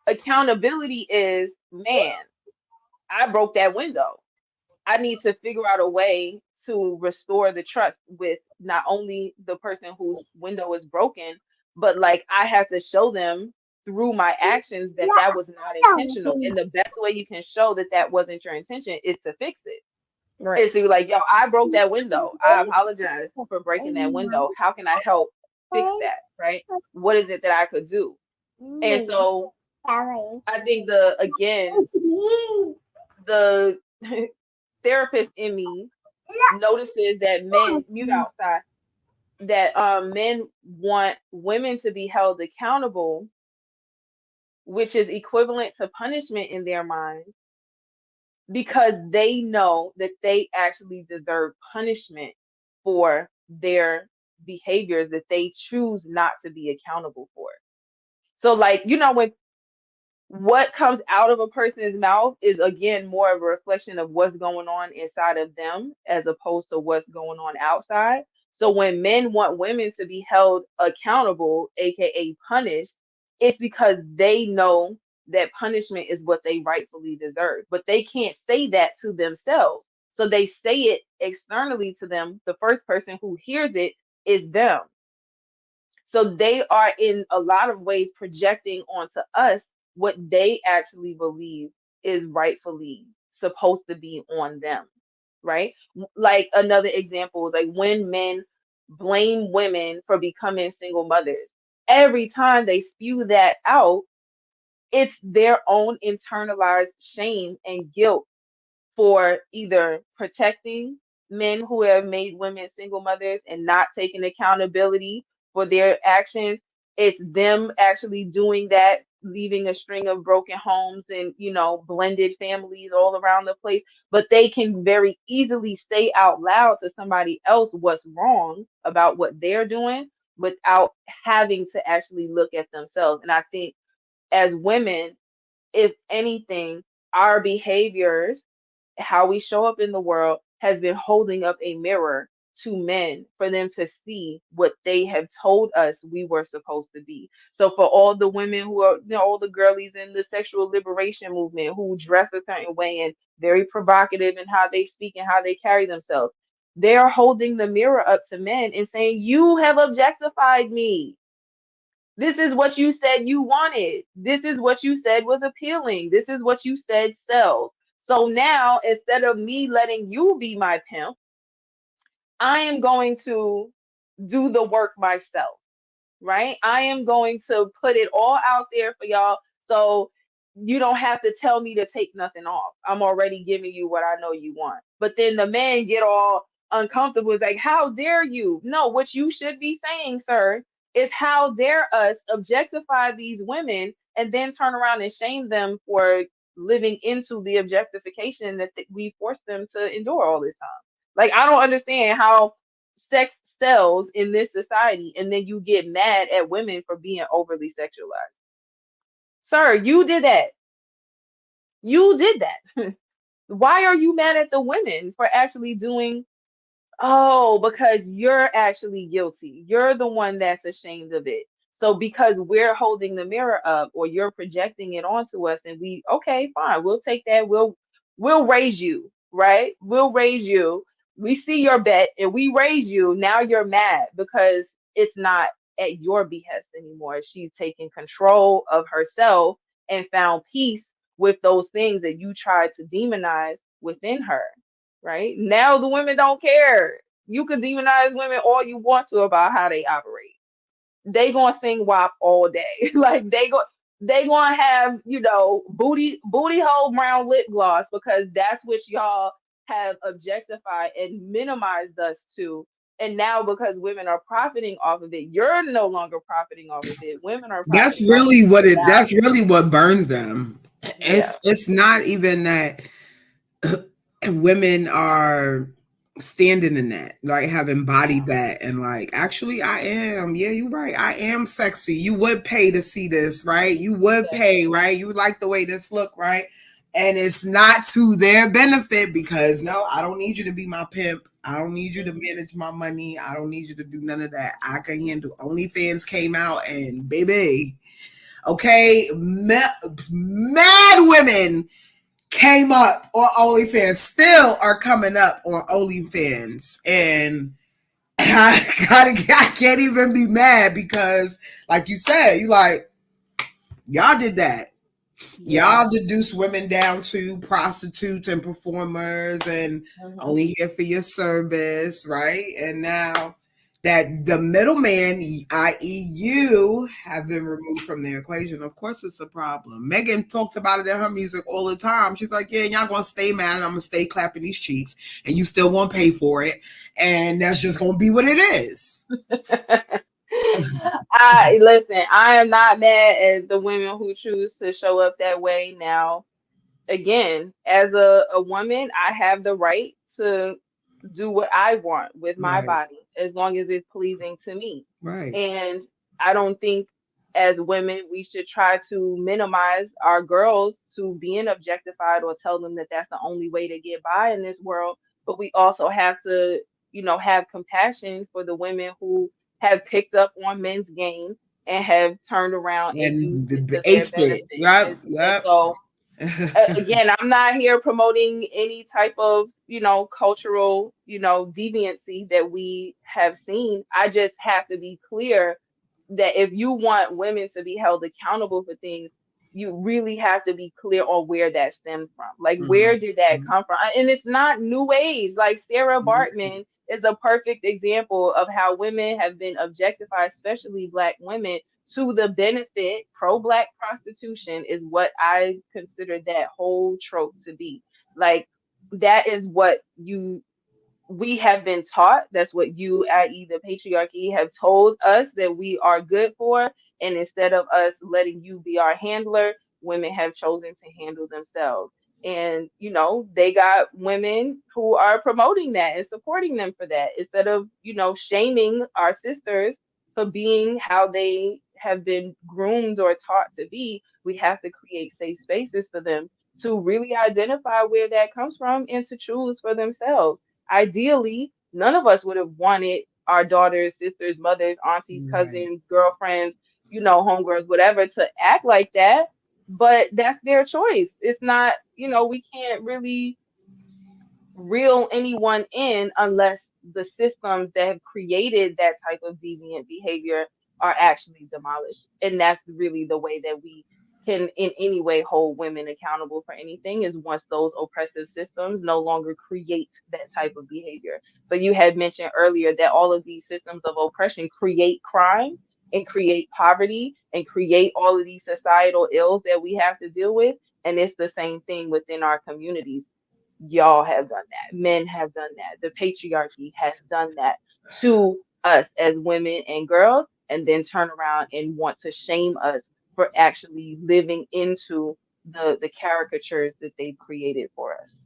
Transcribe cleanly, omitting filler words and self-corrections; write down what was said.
Accountability is, man, I broke that window. I need to figure out a way to restore the trust with not only the person whose window is broken, but like I have to show them through my actions that that was not intentional. And the best way you can show that that wasn't your intention is to fix it. Right. Is to be like, yo, I broke that window. I apologize for breaking that window. How can I help fix that? Right? What is it that I could do? And so I think the therapist in me notices that men mute outside that men want women to be held accountable, which is equivalent to punishment in their minds, because they know that they actually deserve punishment for their behaviors that they choose not to be accountable for. So like, when what comes out of a person's mouth is again more of a reflection of what's going on inside of them as opposed to what's going on outside. So when men want women to be held accountable, aka punished, it's because they know that punishment is what they rightfully deserve. But they can't say that to themselves. So they say it externally to them. The first person who hears it is them. So they are in a lot of ways projecting onto us what they actually believe is rightfully supposed to be on them, right? Like another example is like when men blame women for becoming single mothers. Every time they spew that out, it's their own internalized shame and guilt for either protecting men who have made women single mothers and not taking accountability for their actions. It's them actually doing that, leaving a string of broken homes and, blended families all around the place. But they can very easily say out loud to somebody else what's wrong about what they're doing without having to actually look at themselves. And I think as women, if anything, our behaviors, how we show up in the world, has been holding up a mirror to men for them to see what they have told us we were supposed to be. So for all the women who are, all the girlies in the sexual liberation movement who dress a certain way and very provocative in how they speak and how they carry themselves, they're holding the mirror up to men and saying, you have objectified me. This is what you said you wanted. This is what you said was appealing. This is what you said sells. So now, instead of me letting you be my pimp, I am going to do the work myself, right? I am going to put it all out there for y'all. So you don't have to tell me to take nothing off. I'm already giving you what I know you want. But then the men get all uncomfortable. It's like, how dare you? No, what you should be saying, sir, is how dare us objectify these women and then turn around and shame them for living into the objectification that we forced them to endure all this time. Like, I don't understand how sex sells in this society and then you get mad at women for being overly sexualized. Sir, you did that. You did that. Why are you mad at the women for actually doing? Oh, because you're actually guilty. You're the one that's ashamed of it. So because we're holding the mirror up or you're projecting it onto us and okay, fine, we'll take that. We'll raise you, right? We'll raise you. We see your bet and we raise you. Now you're mad because it's not at your behest anymore. She's taking control of herself and found peace with those things that you tried to demonize within her, right? Now the women don't care. You can demonize women all you want to about how they operate. They gonna sing WAP all day. Like they gonna have, booty hole brown lip gloss because that's what y'all have objectified and minimized us to. And now because women are profiting off of it, you're no longer profiting off of it. Women are That's profiting off of really it what it. now. That's really what burns them. Yeah. It's not even that women are standing in that, like have embodied that, and like actually, I am. Yeah, you're right. I am sexy. You would pay to see this, right? You would Yes. pay, right? You would like the way this look, right? And it's not to their benefit because no, I don't need you to be my pimp. I don't need you to Mhm. manage my money. I don't need you to do none of that. I can handle. OnlyFans came out, and baby, Okay, mad women came up on OnlyFans, still are coming up on OnlyFans, and I can't even be mad because, like you said, you like y'all did that. Yeah. Y'all deduce women down to prostitutes and performers and Mhm. only here for your service, right? And now that the middleman, i.e., you, have been removed from the equation, of course it's a problem. Megan talks about it in her music all the time. She's like, yeah, y'all gonna stay mad. I'm gonna stay clapping these cheeks, and you still gonna pay for it. And that's just gonna be what it is. I listen, I am not mad at the women who choose to show up that way now. Again, as a woman, I have the right to do what I want with my Right, body as long as it's pleasing to me. right. And I don't think as women we should try to minimize our girls to being objectified or tell them that that's the only way to get by in this world. But we also have to, have compassion for the women who have picked up on men's game and have turned around and used And it to their ace it. benefit. Yep, And yep. so again, I'm not here promoting any type of, cultural, deviancy that we have seen. I just have to be clear that if you want women to be held accountable for things, you really have to be clear on where that stems from. Like, Mhm. where did that come from? And it's not new age. Like, Sarah Bartman is a perfect example of how women have been objectified, especially Black women, to the benefit. Pro-Black prostitution is what I consider that whole trope to be. Like, that is what we have been taught. That's what you, i.e., the patriarchy, have told us that we are good for. And instead of us letting you be our handler, women have chosen to handle themselves. And, they got women who are promoting that and supporting them for that. Instead of, shaming our sisters for being how they have been groomed or taught to be, we have to create safe spaces for them to really identify where that comes from and to choose for themselves. Ideally, none of us would have wanted our daughters, sisters, mothers, aunties, Right. cousins, girlfriends, homegirls, whatever, to act like that. But that's their choice. It's not, we can't really reel anyone in unless the systems that have created that type of deviant behavior are actually demolished. And that's really the way that we can in any way hold women accountable for anything, is once those oppressive systems no longer create that type of behavior. So you had mentioned earlier that all of these systems of oppression create crime and create poverty and create all of these societal ills that we have to deal with. And it's the same thing within our communities. Y'all have done that. Men have done that. The patriarchy has done that to us as women and girls, and then turn around and want to shame us for actually living into the caricatures that they've created for us.